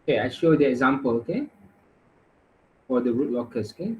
Okay, I show the example, okay, for the root locus, okay.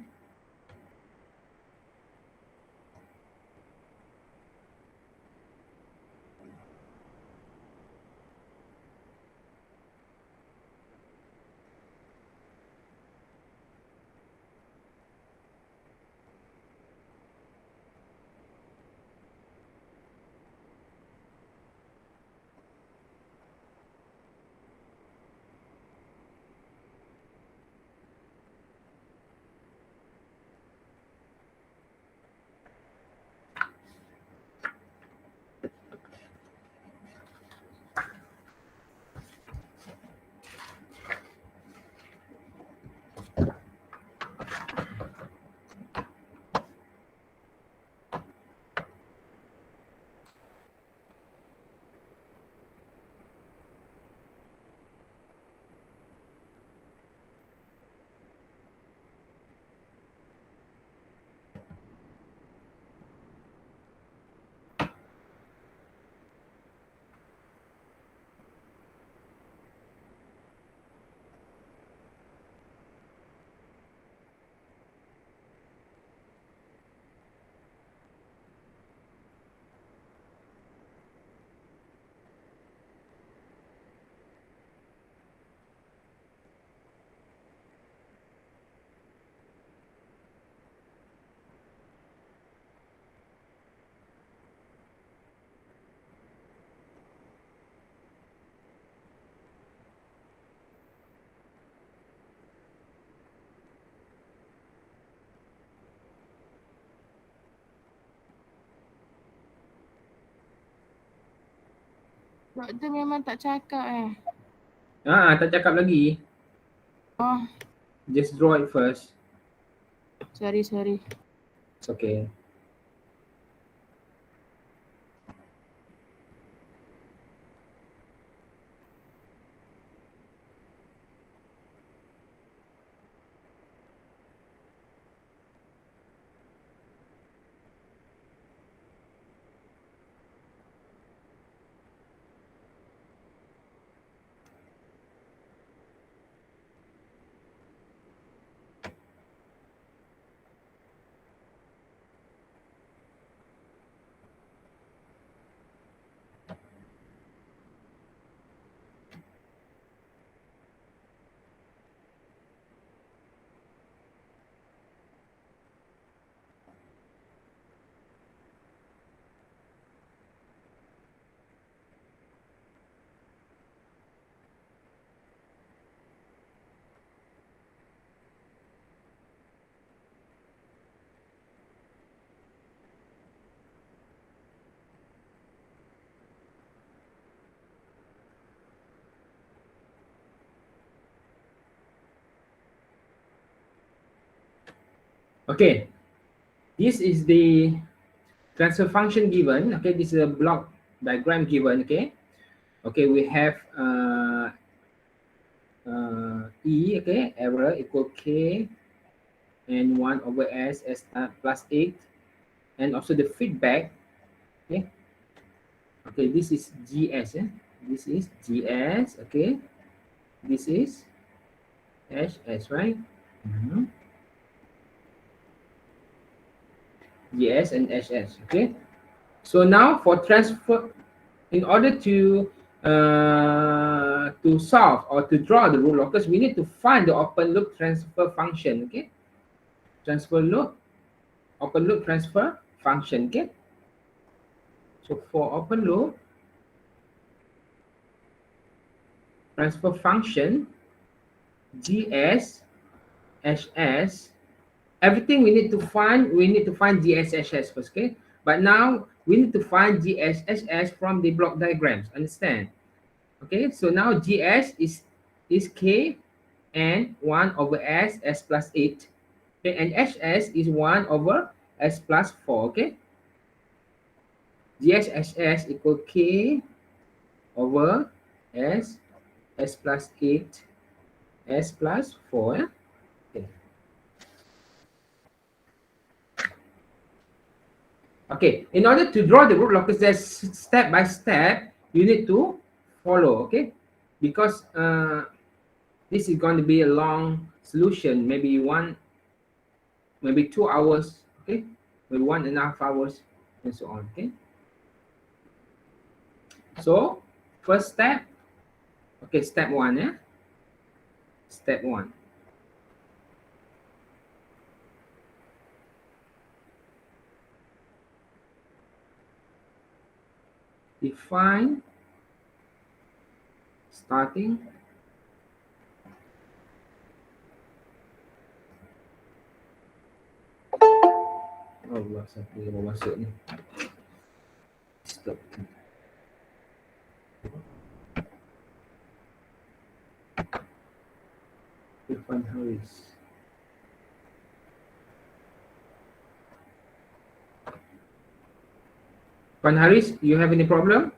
Doktor memang tak cakap Tak cakap lagi. Oh, Just draw it first. sorry. It's okay. Okay, this is the transfer function given. Okay, this is a block diagram given. Okay, we have E, okay, error equal K and 1 over S plus 8, and also the feedback. Okay, this is GS. This is GS. Okay, this is HS, right? GS and HS. Okay, so now for transfer, in order to solve or to draw the root locus, we need to find the open loop transfer function. Okay, open loop transfer function. Okay, so for open loop transfer function, GS, HS, everything we need to find GSHS first. Okay, but now we need to find GSHS from the block diagrams. Understand? Okay, so now GS is K and 1 over S plus 8. Okay, and HS is 1 over S plus 4. Okay, GSHS equal K over S plus 8, S plus 4. Okay. Okay, in order to draw the root locus, there's step by step you need to follow. Okay, because this is going to be a long solution, maybe 2 hours, okay, maybe 1.5 hours, and so on. Okay, so first step, okay, step 1, yeah, step 1. Define starting Allah, siapa yang mau masuk ni? Stop. Irfan Haris. Irfan Haris, you have any problem?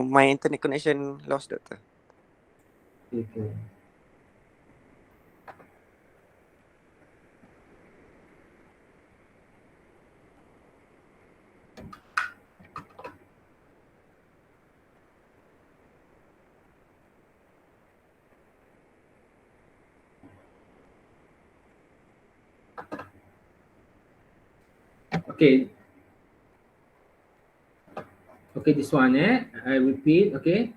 My internet connection lost, Doctor. Okay. Okay. Okay, this one, I repeat, okay.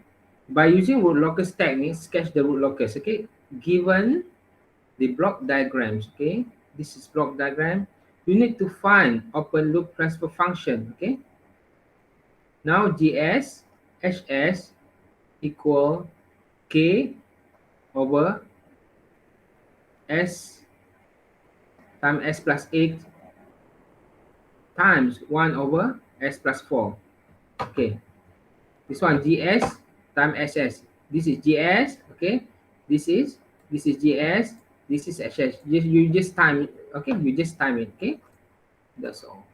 By using root locus technique, sketch the root locus, okay. Given the block diagrams, okay. This is block diagram. You need to find open loop transfer function, okay. Now GS, HS equal K over S times S plus 8 times 1 over S plus 4. Okay. This one GS times SS. This is GS, okay. This is GS, this is SS. You just time it, okay. You just time it, okay. That's all.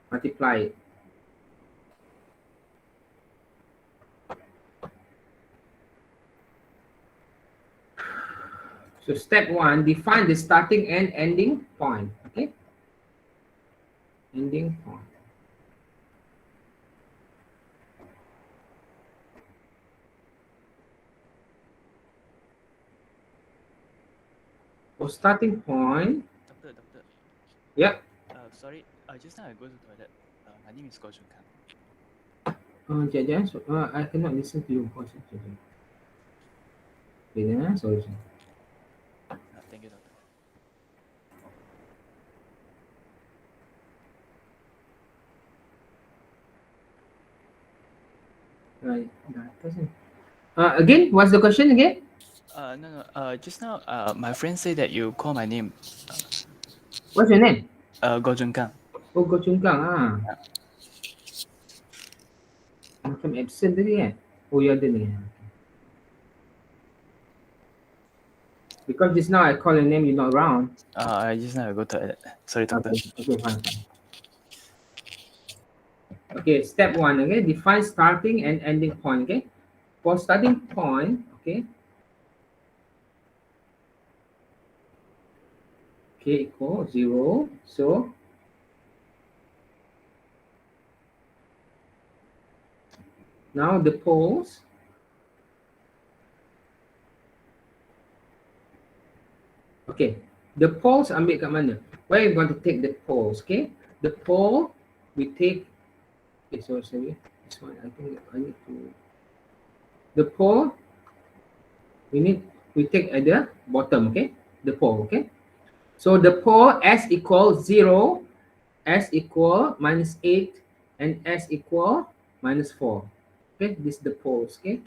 Multiply it. So step 1, define the starting and ending point, okay. Ending point. For starting point, Doctor. yeah. Sorry, just now I go to toilet. My name is Go Jun Kang. So, I cannot listen to your voice. Okay, sorry. Thank you, Doctor. Right. Again, what's the question again? No. Just now, my friend said that you call my name. What's your name? Go Jun Kang. Oh, Go Chung Kang. Macam absent tadi kan? Oh, you ada ni. Because just now I call your name, you're not around. Just now I go to toilet. Sorry, Doctor. Okay, fine. Okay, step 1, okay, define starting and ending point, okay. For starting point, okay, k equal 0. So now the poles, okay, the poles ambil kat mana? Where you going to take the poles, okay? The pole we take, okay, sorry, this one I think I need to, the pole we take at the bottom, okay, the pole, okay. So the pole S equals 0, S equal minus 8, and S equal minus 4. Okay, this is the poles, okay.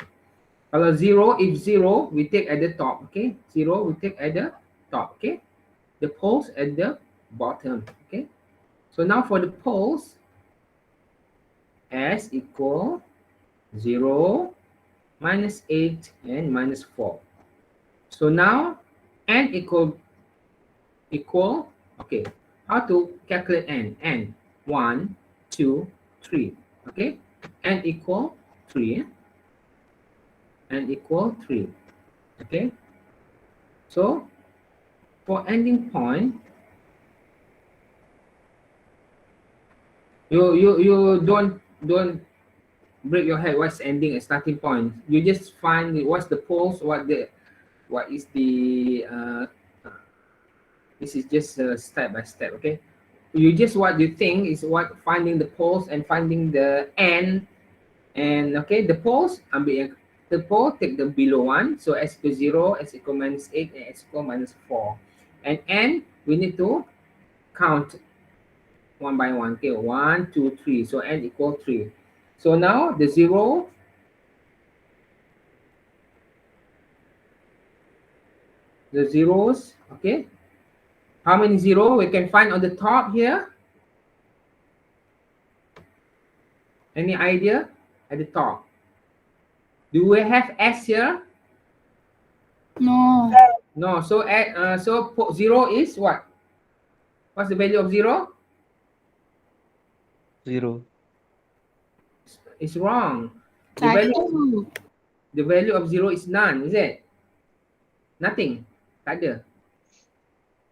Kalau 0, if 0, we take at the top, okay. 0, we take at the top, okay. The poles at the bottom, okay. So now for the poles, S equal 0, minus 8, and minus 4. So now N equal, okay. How to calculate N? N, 1, 2, 3, okay. N equal 3, N equal 3, okay. So for ending point, you don't break your head what's ending and starting point. You just find what's the poles, what is the this is just step by step, okay? You just what you think is what finding the poles and finding the end. And okay, the poles ambil the pole, take the below one, so s equal 0, s equal -8, and s equal -4. And n we need to count one by one. Okay, 1, 2, 3. So n equal 3. So now the zeros, okay. How many zero we can find on the top here? Any idea? At the top. Do we have s here? No. No. So zero is what? What's the value of zero? 0. It's wrong. The Satu. value of zero is none, is it? Nothing. Tak ada.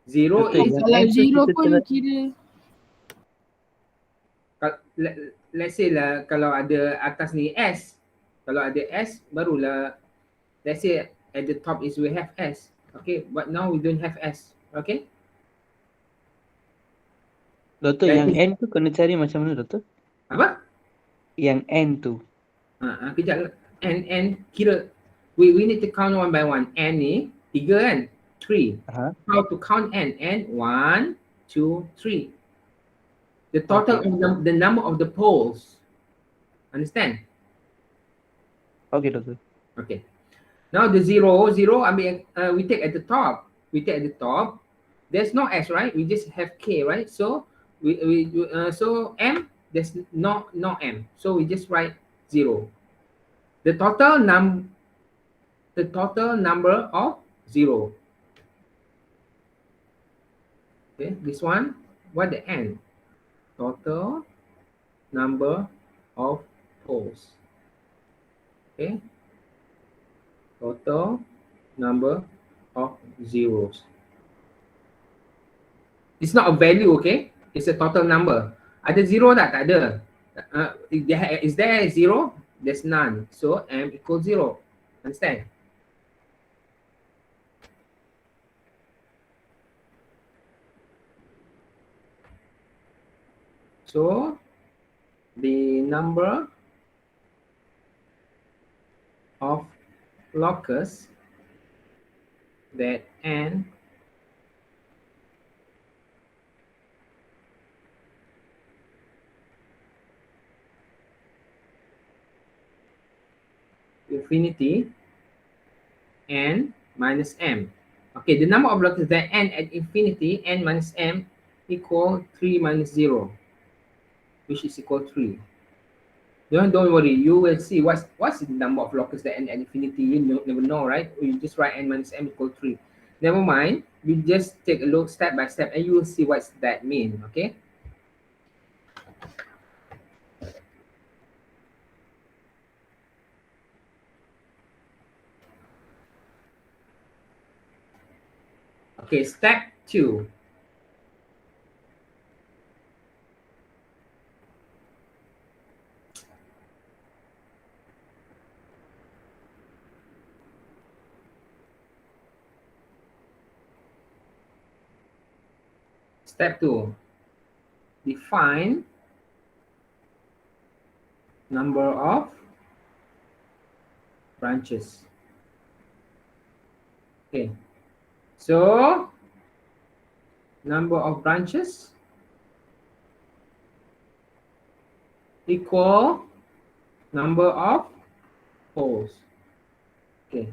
Zero Betul, is yang Kalau N tu zero kita pun kena kira. let's say lah kalau ada atas ni S. Kalau ada S barulah let's say at the top is we have S. Okay, but now we don't have S. Okay? Doktor, That yang is- N tu kena cari macam mana, Doktor? Apa? Yang N tu. Kejap. And kira we need to count one by one. N ni 3 kan? 3. Aha. How to count N? N 1, 2, 3. The total Okay. of the number of the poles. Understand? Okay, Doktor. Okay. Now the zero ambil we take at the top. We take at the top. There's no S, right? We just have K, right? So so M, there's no M. So we just write 0. The total number of 0. Okay, this one, what the N? Total number of poles. Okay. Total number of zeros. It's not a value, okay? It's a total number. Ada zero tak? Tak ada. Is there a zero? There's none. So M equals 0. Understand? So the number of locus that n infinity n minus m. Okay, the number of locus that n at infinity n minus m equal 3 minus 0, which is equal 3. Don't worry, you will see what's the number of locus that n at infinity. You never know, right? You just write n minus m equal 3. Never mind, you just take a look step by step and you will see what's that mean, okay? Okay, step 2. Step 2. Define number of branches. Okay. So, number of branches equal number of poles. Okay.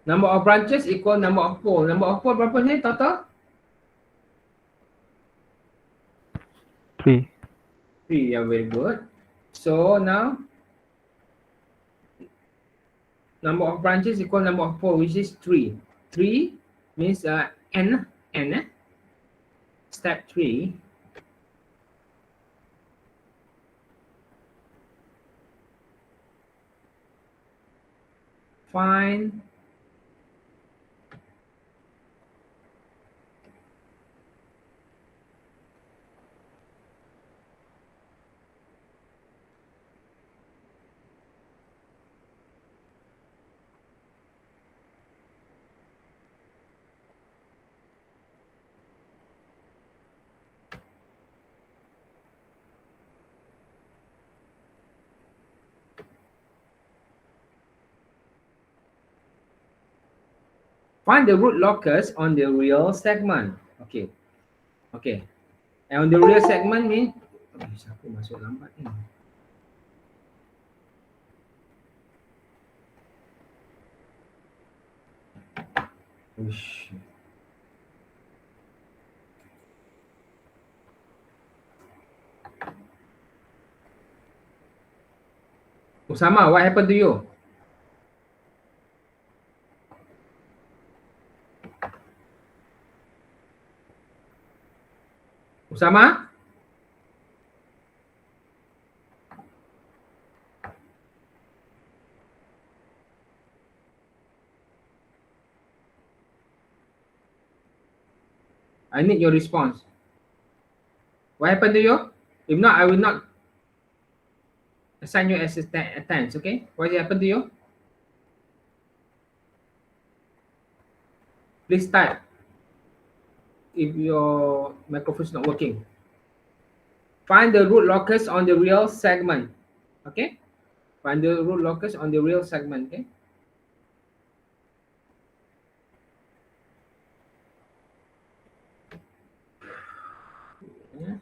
Number of branches equal number of poles. Number of poles berapa ni total? 3. 3. Yeah, very good. So now number of branches equal number of poles, which is 3. 3 means n. Step 3. Find Find the root locus on the real segment. Okay. Okay. And on the real segment mean, siapa masuk lambat ni? Uish. Usama, what happened to you? Usama? I need your response. What happened to you? If not, I will not assign you as a attendance, okay? What happened to you? Please type if your microphone is not working. Find the root locus on the real segment, okay? Find the root locus on the real segment, okay? Yeah.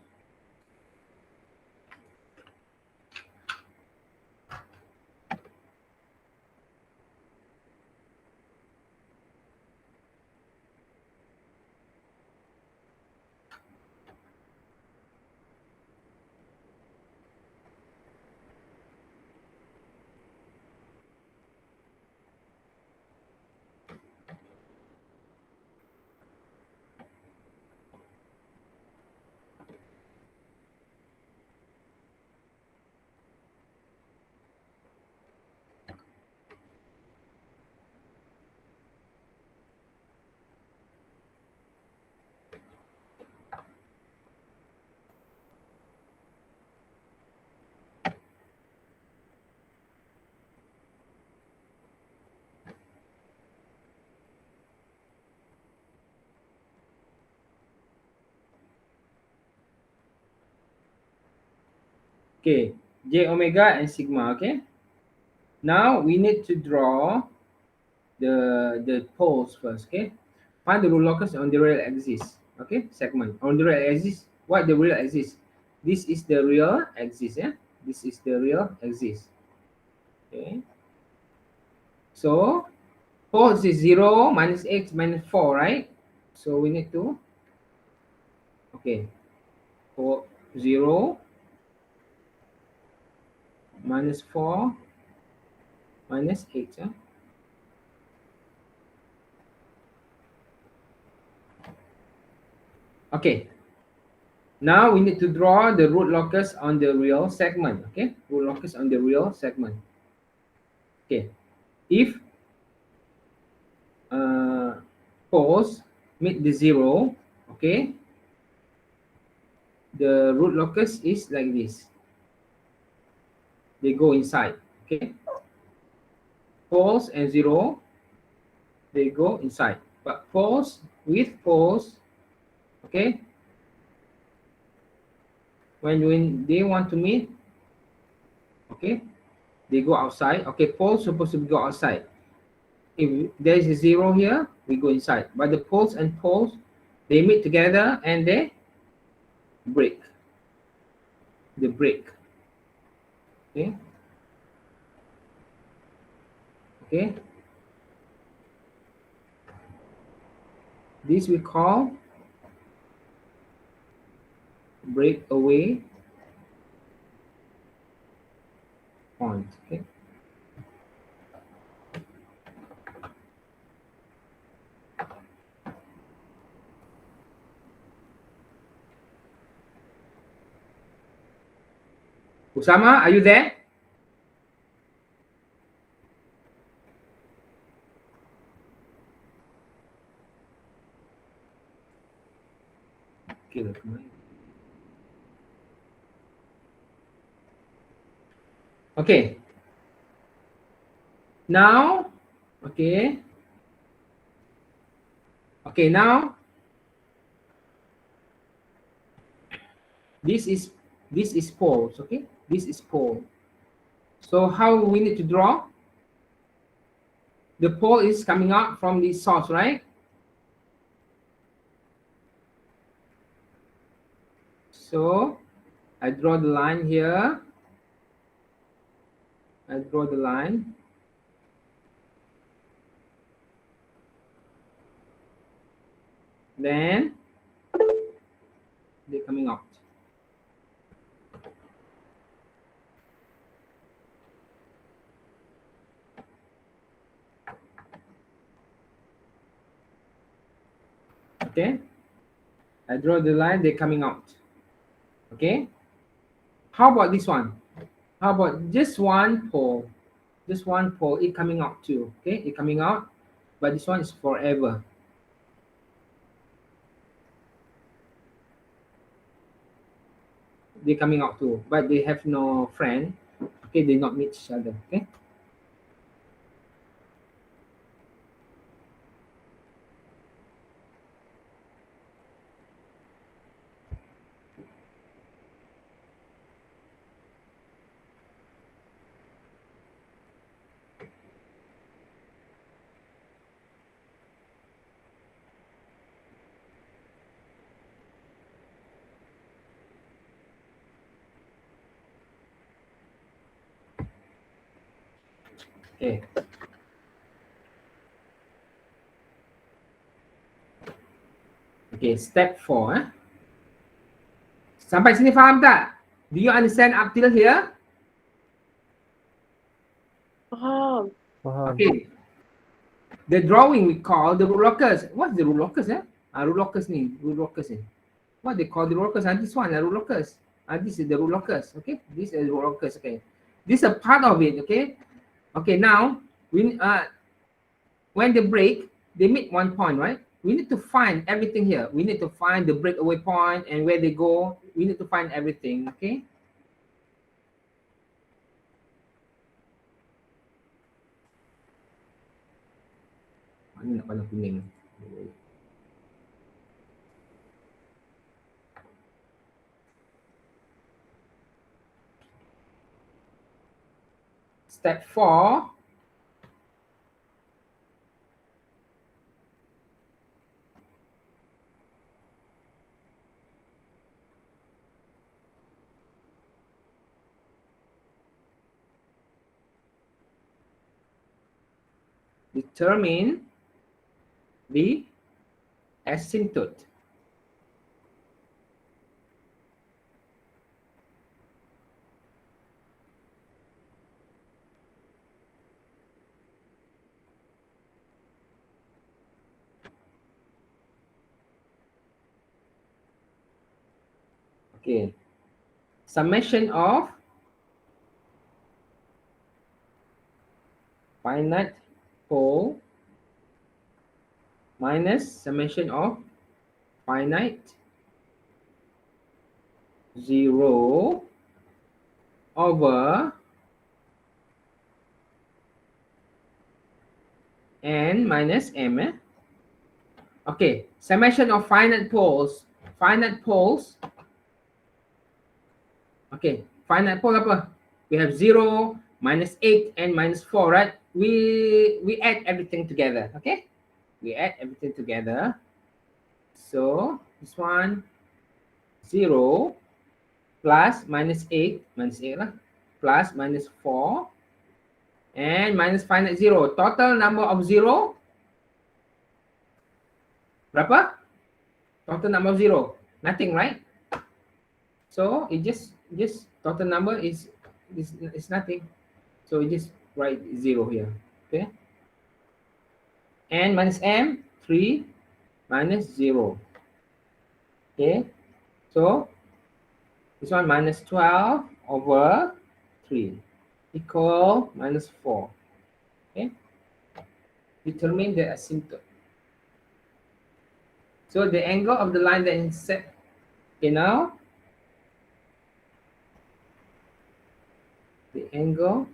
Okay, J omega and sigma, okay? Now we need to draw the poles first, okay? Find the root locus on the real axis, okay? Segment. On the real axis, what the real axis? This is the real axis, yeah? This is the real axis. Okay. So, poles is 0, minus x, minus 4, right? So we need to, okay, 0, minus 4, minus 8, yeah? Okay. Now we need to draw the root locus on the real segment, okay? Root locus on the real segment. Okay. If poles meet the 0, okay, the root locus is like this. They go inside, okay? Poles and 0, they go inside. But poles with poles, okay, when they want to meet, okay, they go outside. Okay, poles supposed to go outside. If there is a 0 here, we go inside. But the poles and poles, they meet together and they break. They break. Okay. Okay. This we call breakaway point. Okay. Usama, are you there? Okay, okay. Now, okay. Okay, now this is poles, okay? This is pole. So how we need to draw? the pole is coming out from the source, right? So I draw the line here. I draw the line. Then they're coming out. Okay. I draw the line, they're coming out. Okay. How about this one? How about just one pole? Just one pole, it coming out too. Okay, it coming out, but this one is forever. They're coming out too, but they have no friend. Okay, they not meet each other. Okay. Okay. Okay, step 4. Sampai sini faham tak? Do you understand up till here? Faham. Okay. The drawing we call the rule locus. What's the rule locus? Rule locus ni. Rule locus ni. What they call the rule locus? This one, rule locus. This is the rule locus. Okay. This is the rule locus. Okay. This is a part of it. Okay. Okay. Now, when they break, they meet one point, right? We need to find everything here. We need to find the breakaway point and where they go. We need to find everything. Okay. Mana nak warna kuning? Step 4. Determine the asymptote. Okay. Summation of finite pole minus summation of finite zero over n minus m. Okay, summation of finite poles. Finite poles. Okay, finite pole apa? We have 0, minus 8, and minus 4, right? We add everything together, okay? We add everything together. So this one, 0 plus minus 8, minus 8 lah, plus minus 4, and minus finite 0. Total number of 0, berapa? Total number of 0, nothing, right? So it just total number is nothing. So we just write 0 here, okay? And minus m, 3 minus 0. Okay, so this one minus 12 over 3 equal minus 4. Okay, determine the asymptote. So the angle of the line that is set. Okay, now the angle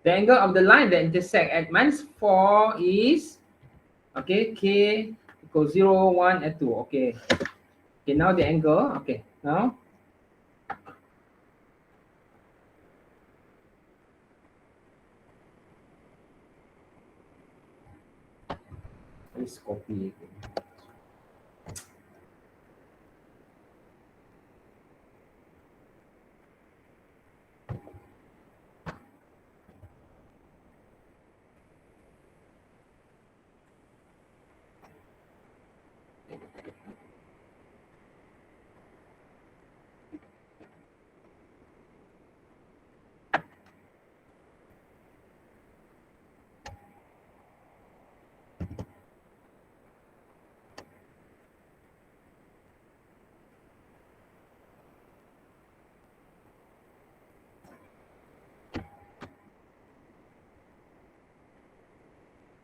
The angle of the line that intersect at -4 is, okay, K equals 0, 1, and 2. Okay. Okay, now the angle, okay, now. Let's copy it.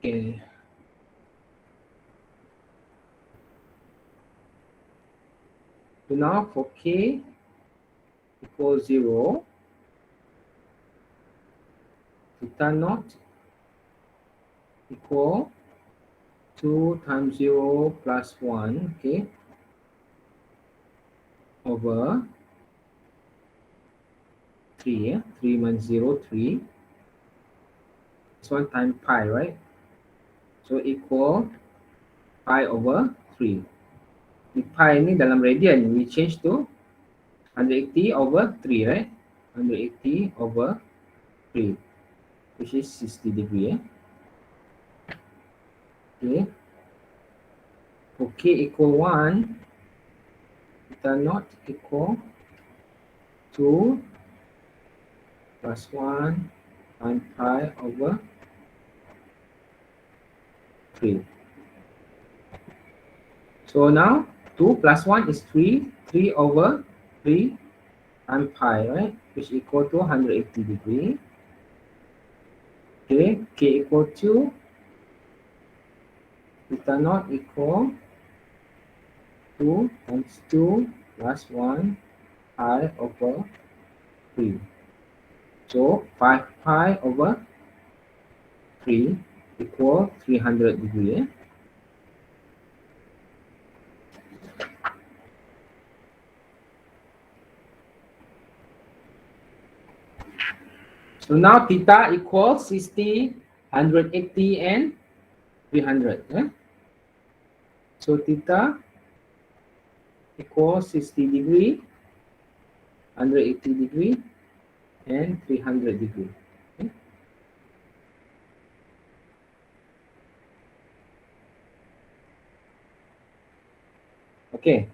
Okay. So now for K equals 0, theta naught equal 2 times 0 plus 1, okay, over 3, yeah? 3 minus 0, 3. This one times pi, right? So equal pi over 3. Di pi ni dalam radian, we change to 180 over 3, right? 180 over 3, which is 60 degree, yeah? Okay. For K equal 1, theta naught equal 2 plus 1 times pi over 3. So now 2 plus 1 is 3, 3 over 3 times pi, right? Which equal to 180 degree. Okay, K equal to theta naught equal 2 times 2 plus 1 pi over 3. So 5 pi over 3 equal 300 degree. Eh? So now theta equals 60, 180, and 300. Eh? So theta equals 60 degree, 180 degree, and 300 degree. Okay.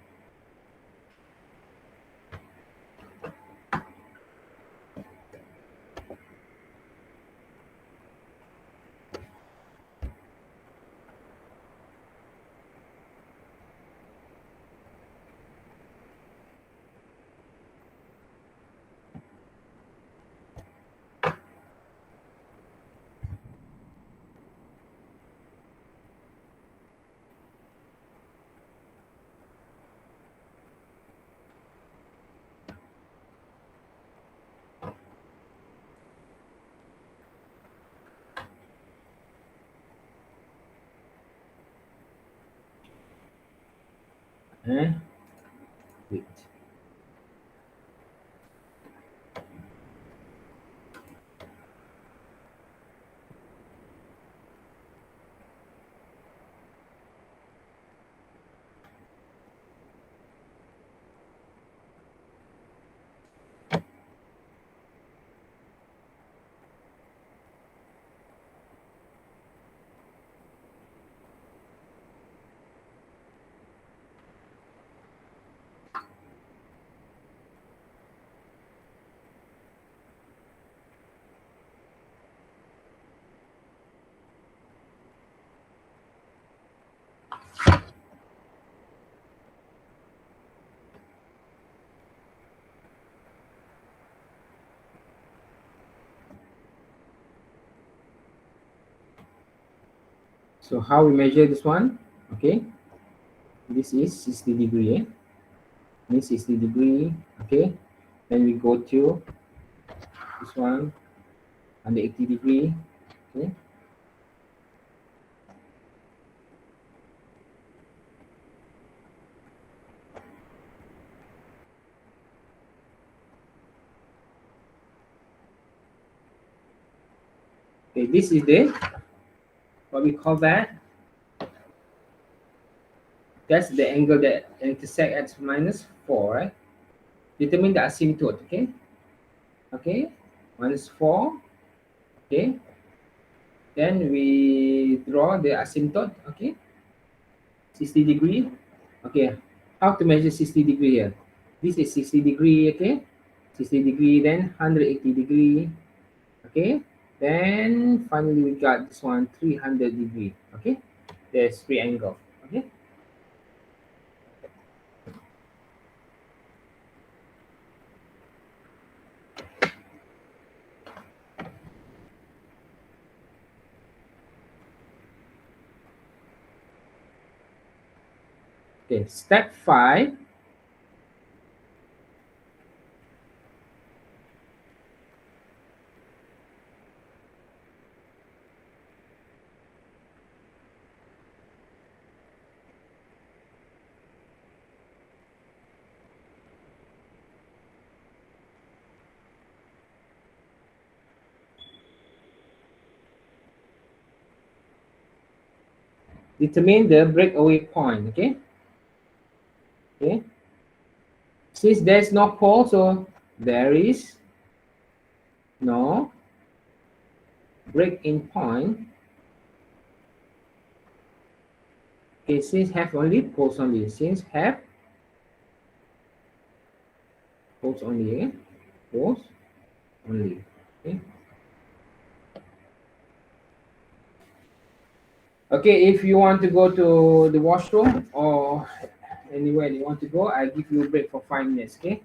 Okay. Wait. So how we measure this one? Okay. This is 60 degree. Eh? Means 60 degree. Okay. Then we go to this one. 180 degree. Okay. Okay, this is the what we call that. That's the angle that intersect at -4, right? Determine the asymptote, okay? Okay, -4, okay? Then we draw the asymptote, okay? 60 degree, okay? How to measure 60 degree here? This is 60 degree, okay? 60 degree, then 180 degree, okay? Then finally we got this one 300 degree, okay? There's three angle, okay? Okay, step 5. Determine the breakaway point, okay? Okay. Since there's no pole, so there is no break-in point. Okay, since have only poles only. Since have poles only, okay? Poles only. Okay. Okay, if you want to go to the washroom or anywhere you want to go, I give you a break for 5 minutes, okay?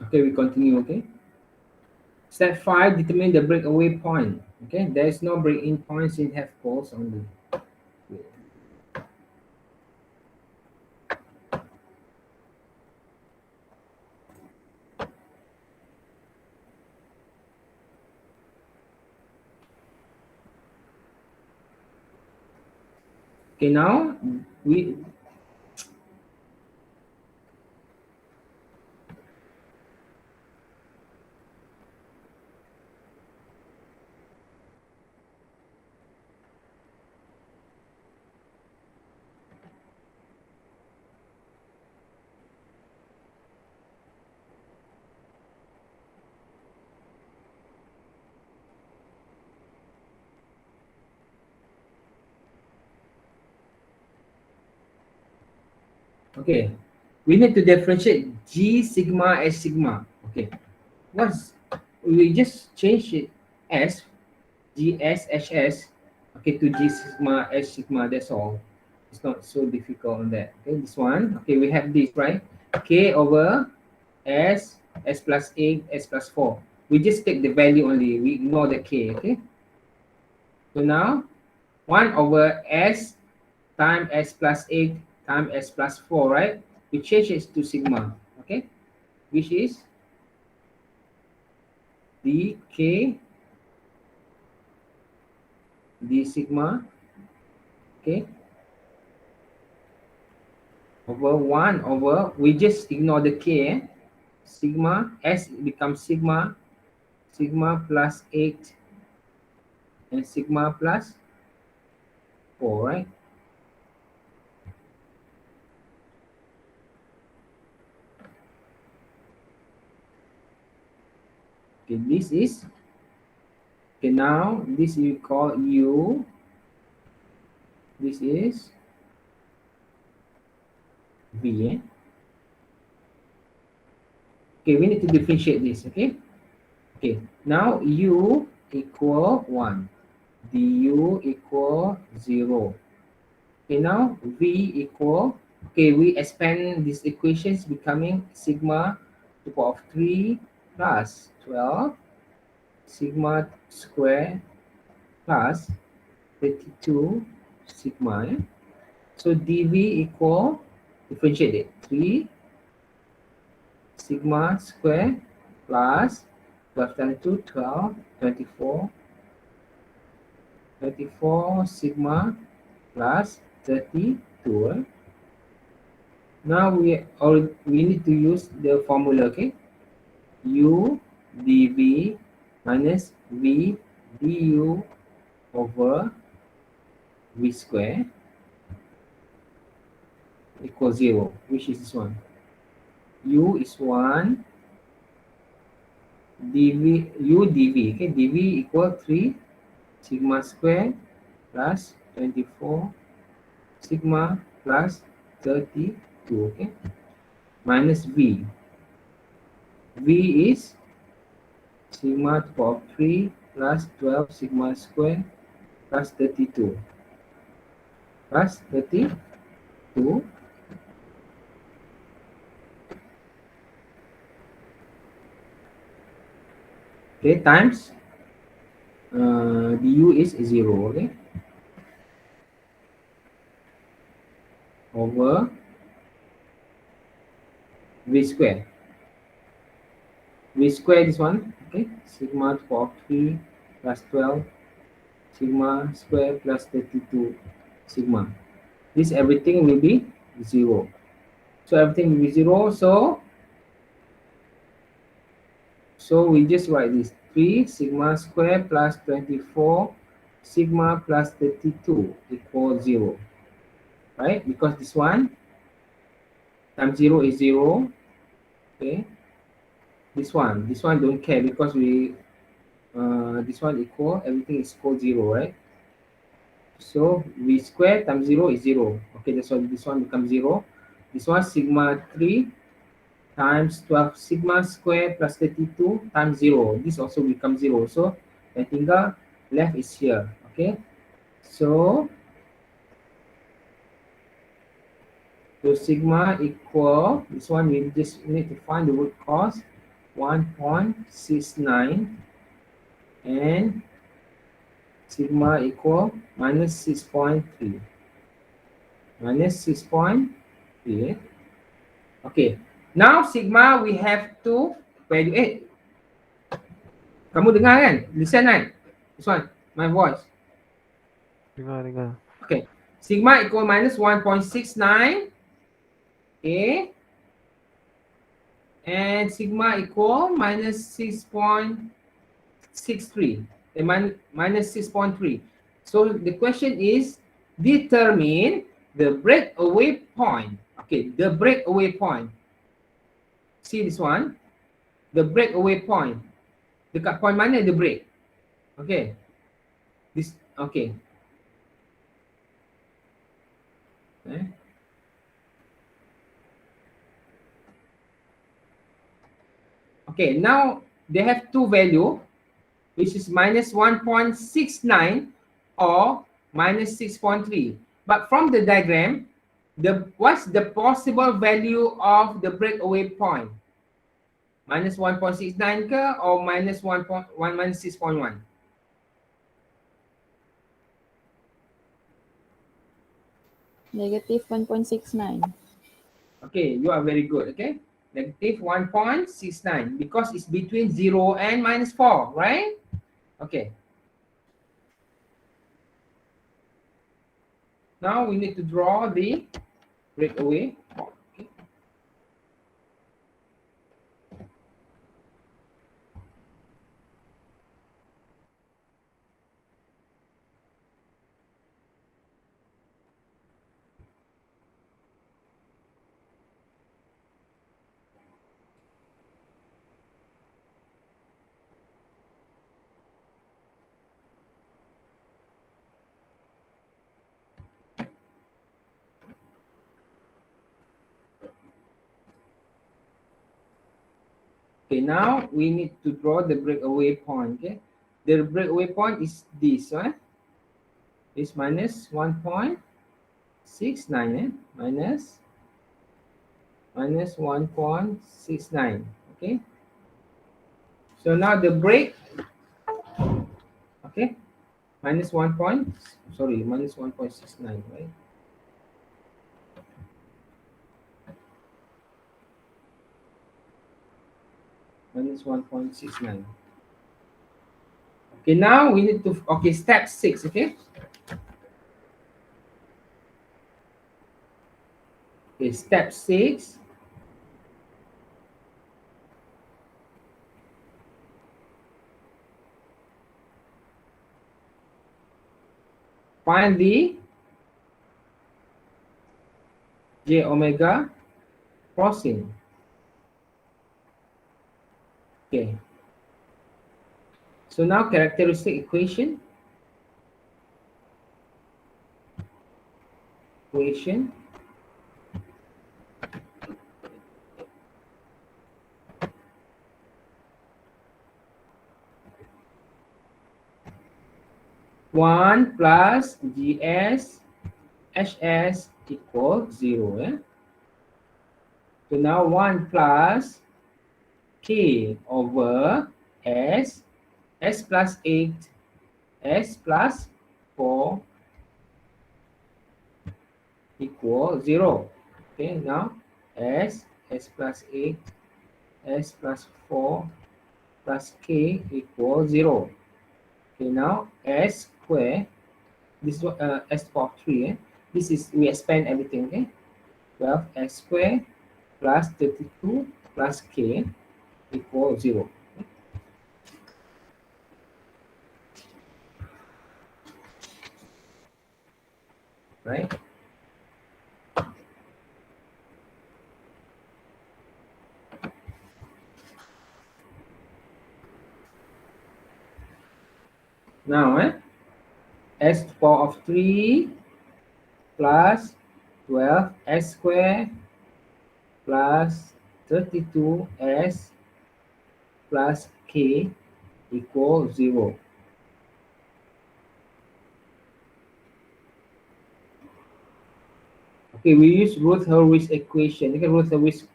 Okay, we continue. Okay. Step 5, determine the breakaway point. Okay, there is no break-in point since have poles only. Okay, now we okay. We need to differentiate G sigma S sigma. Okay, what's we just change it S G S H S. Okay, to G sigma S sigma. That's all. It's not so difficult on that. Okay, this one. Okay, we have this right. K over S S plus 8 S plus 4. We just take the value only. We ignore the K. Okay. So now 1 over S times S plus 8 times S plus 4, right? We change it to sigma, okay? Which is dk d sigma, okay? Over 1 over, we just ignore the k, eh? Sigma, S becomes sigma, sigma plus 8 and sigma plus 4, right? Okay, this is, okay, now this we call U, this is V, eh? Okay, we need to differentiate this, okay? Okay, now U equal 1, du equal 0. Okay, now V equal, okay, we expand these equations becoming sigma to the power of 3 plus 12 sigma square plus 32 sigma. Eh? So dV equal, differentiate it, 3 sigma square plus 12 times 2, 12, 24, 34 sigma plus 32. Eh? Now we need to use the formula, okay? U dV minus V du over V square equals 0, which is this one. U is 1, dV, U dV, okay? dV equal 3 sigma square plus 24 sigma plus 32, okay? Minus V. V is sigma to the power of 3 plus 12 sigma square plus 32 plus 32, okay, times du is 0, okay, over V square. V square this one, okay, sigma to the power of 3 plus 12 sigma square plus 32 sigma. This everything will be 0. So everything will be 0. So we just write this 3 sigma square plus 24 sigma plus 32 equals 0. Right? Because this one times 0 is 0. Okay. This one don't care because we this one equal, everything is equal 0, right? So V square times 0 is 0. Okay, that's why this one becomes 0. This one sigma 3 times 12 sigma square plus 32 times 0. This also becomes 0. So yang tinggal left is here. Okay. So sigma equal, this one we just need to find the root cause. 1.69 and sigma equal minus 6.3. Minus 6.3. Okay. Now sigma we have to value. Kamu dengar kan? Listen kan? This one, my voice. Dengar. Okay. Sigma equal minus 1.69. Okay. And sigma equal minus 6.63. Minus 6.3. So the question is determine the breakaway point. Okay, the breakaway point. See this one? The breakaway point. Dekat point mana the break? Okay. This okay. Okay, now they have two value, which is minus 1.69 or minus 6.3. But from the diagram, what's the possible value of the breakaway point? Minus 1.69 ke or minus 1.1 minus 6.1? Negative 1.69. Okay, you are very good, okay? Negative 1.69 because it's between 0 and minus 4, right? Okay. Now we need to draw the breakaway point. Okay. Okay, now we need to draw the breakaway point. Okay, the breakaway point is this one. It's minus 1.69, minus 1.69. Okay, so now the break, okay, minus 1.69, right? Minus 1.69. Okay, now we need to, okay, step 6, okay? Okay, step 6. Find the j omega crossing. Okay. So now characteristic equation. One plus GS HS equals 0. Eh? So now 1 plus K over S plus 8, S plus 4 equal 0. Okay, now S plus 8, S plus 4 plus K equals 0. Okay, now S square, this is S power 3. Eh? This is, we expand everything. Okay, 12 S square plus 32 plus K equals 0. Right? Now, S to the power of 3 plus 12 S square plus 32 S plus K equals 0. Okay, we use Routh-Hurwitz equation. Okay, Routh-Hurwitz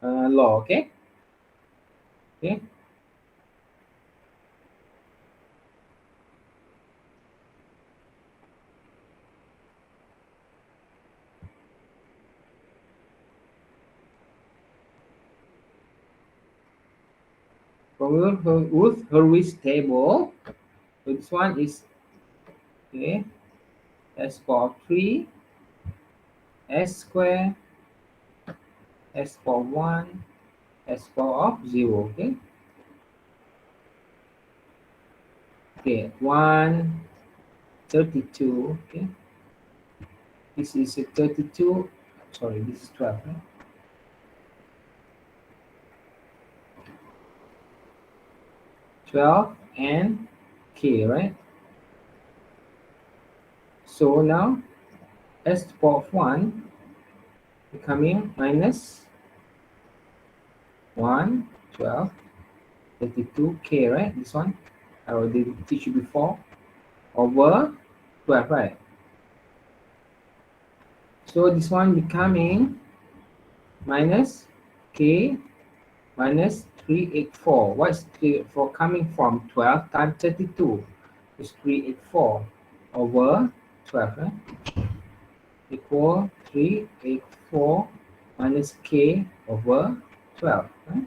law. Okay. Okay. From Ruth Hurwitz table, so this one is okay. S power 3, S square, S power 1, S power of 0. Okay. Okay, 132. Okay. This is a 32. Sorry, this is 12. Right? 12 and K, right? So now S to the power of 1 becoming minus 1, 12, 32 K, right? This one I already teach you before, over 12, right? So this one becoming minus K minus 384. What's 384 coming from? 12 times 32 is 384 over 12, right? Equal 384 minus K over 12, right?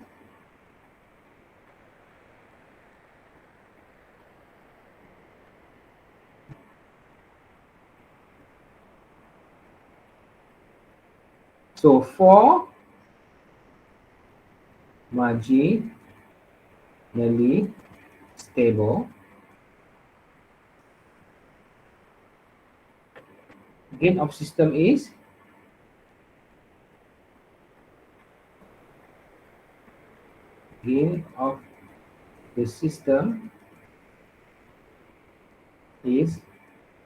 So for marginally stable, gain of system is gain of the system is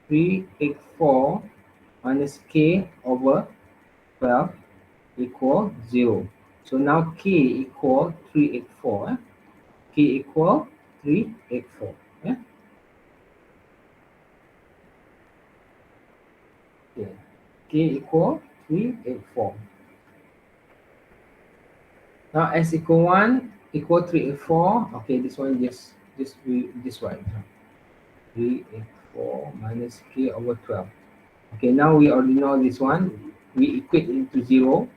384 minus K over 12 equal 0. So now K equal 384. K equal 384. Yeah? Yeah. K equal 384. Now S equal 1 equal 384. Okay, this one just this one. 384 minus K over 12. Okay, now we already know this one. We equate it to 0.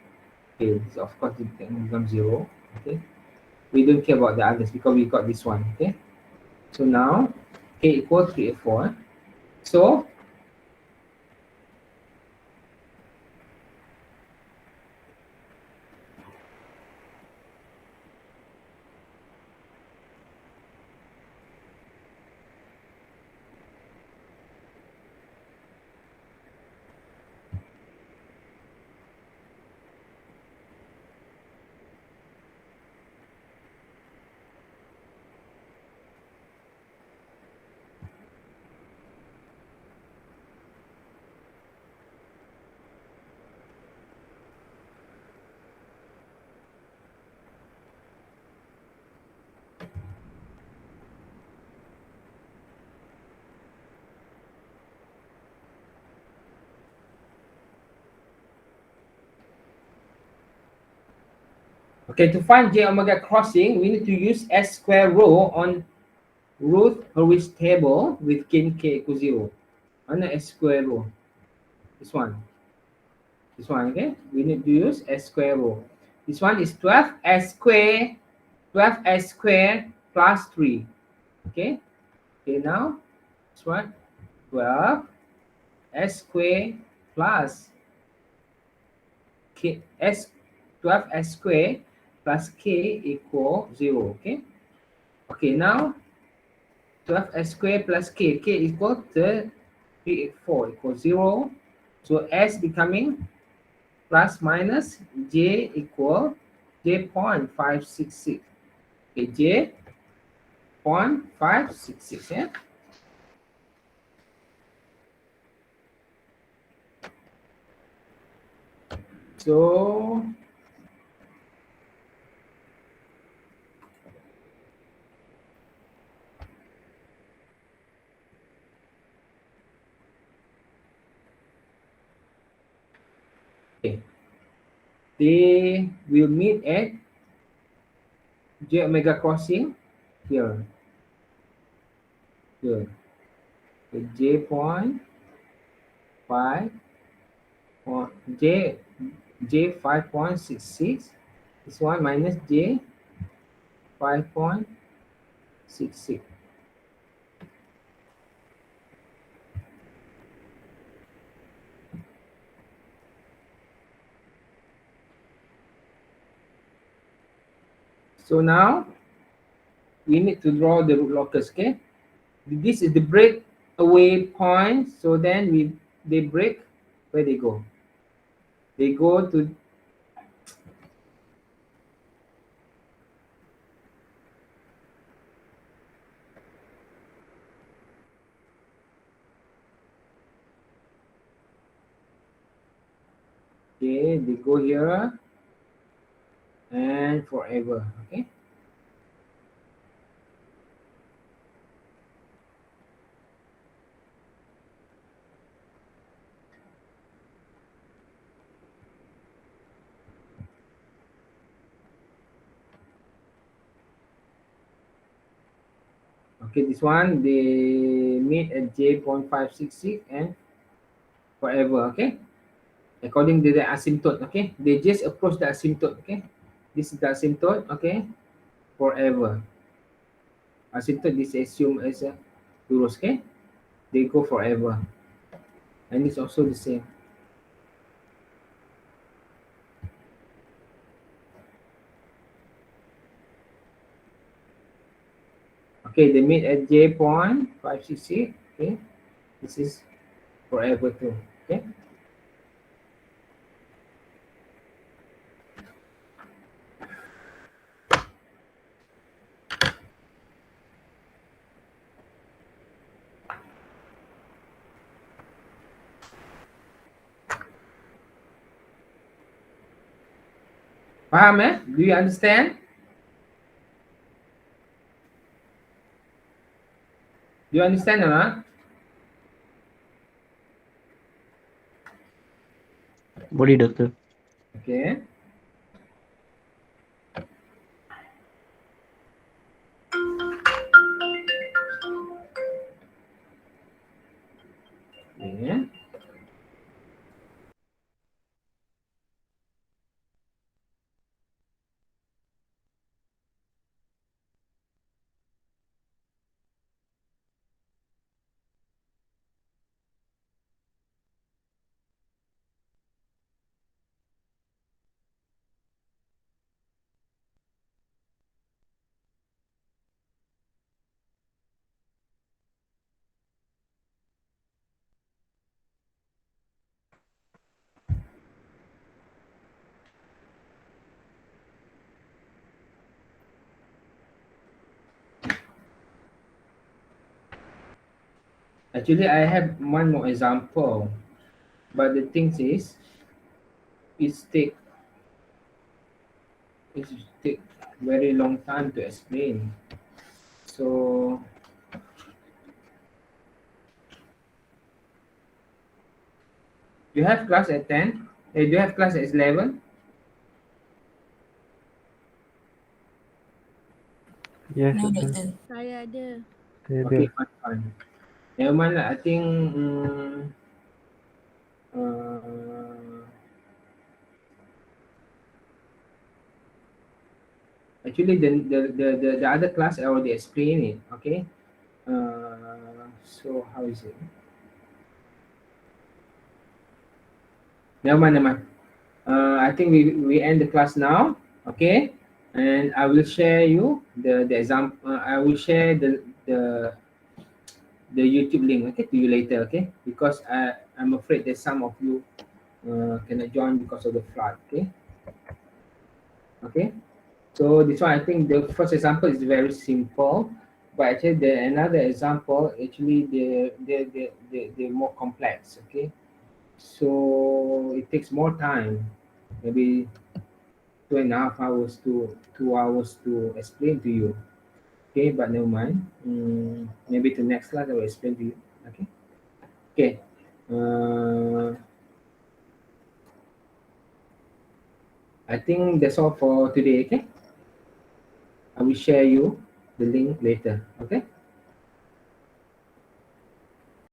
Okay, so of course it can become 0. Okay. We don't care about the others because we got this one. Okay. So now K equal 384. So okay, to find J omega crossing, we need to use S square rho on Ruth Hurwitz table with gain K equals 0. On the S square rho. This one. This one, okay? We need to use S square rho. This one is 12S square, 12S square plus 3. Okay? Okay, now this one 12S square plus K S 12S square plus K equal 0. Okay? Okay, now 12S square plus K. K equal to 384 equals 0. So S becoming plus minus J equal J 0.566. Okay, J 0.566. Yeah. So okay. They will meet at J omega crossing here. Here. Okay, J point 5 J J 5.66. This one minus J 5.66. So now we need to draw the root locus, okay? This is the breakaway point. So then they break, where they go? They go to okay, they go here and forever, okay? Okay, this one they meet at J.566 and forever, okay? According to the asymptote, okay? They just approach the asymptote, okay? This is the asymptote, okay? Forever. Asymptote is assumed as a Euros, okay? They go forever. And it's also the same. Okay, they meet at J.566, okay? This is forever too, okay? Paham eh? Do you understand? Do you understand or not? Boleh doktor. Okay. Yeah. Actually, I have one more example, but the thing is, it's take it take very long time to explain. So you have class at 10? Do you have class at 11? Yes, No, doktor. doktor. Saya ada. Saya ada. Okay, fine, fine. Never mind lah. I think actually the other class I already explained it. Okay. So how is it? Never mind, never mind. I think we end the class now. Okay. And I will share you the example. I will share the YouTube link, okay, to you later, okay? Because I'm afraid that some of you cannot join because of the flood, okay? Okay. So this one, I think the first example is very simple, but actually the another example actually they're more complex, okay? So it takes more time, maybe 2.5 hours to 2 hours to explain to you. Okay, but never mind. Maybe to next class I will explain to you. Okay. Okay. I think that's all for today. Okay. we share you the link later. Okay.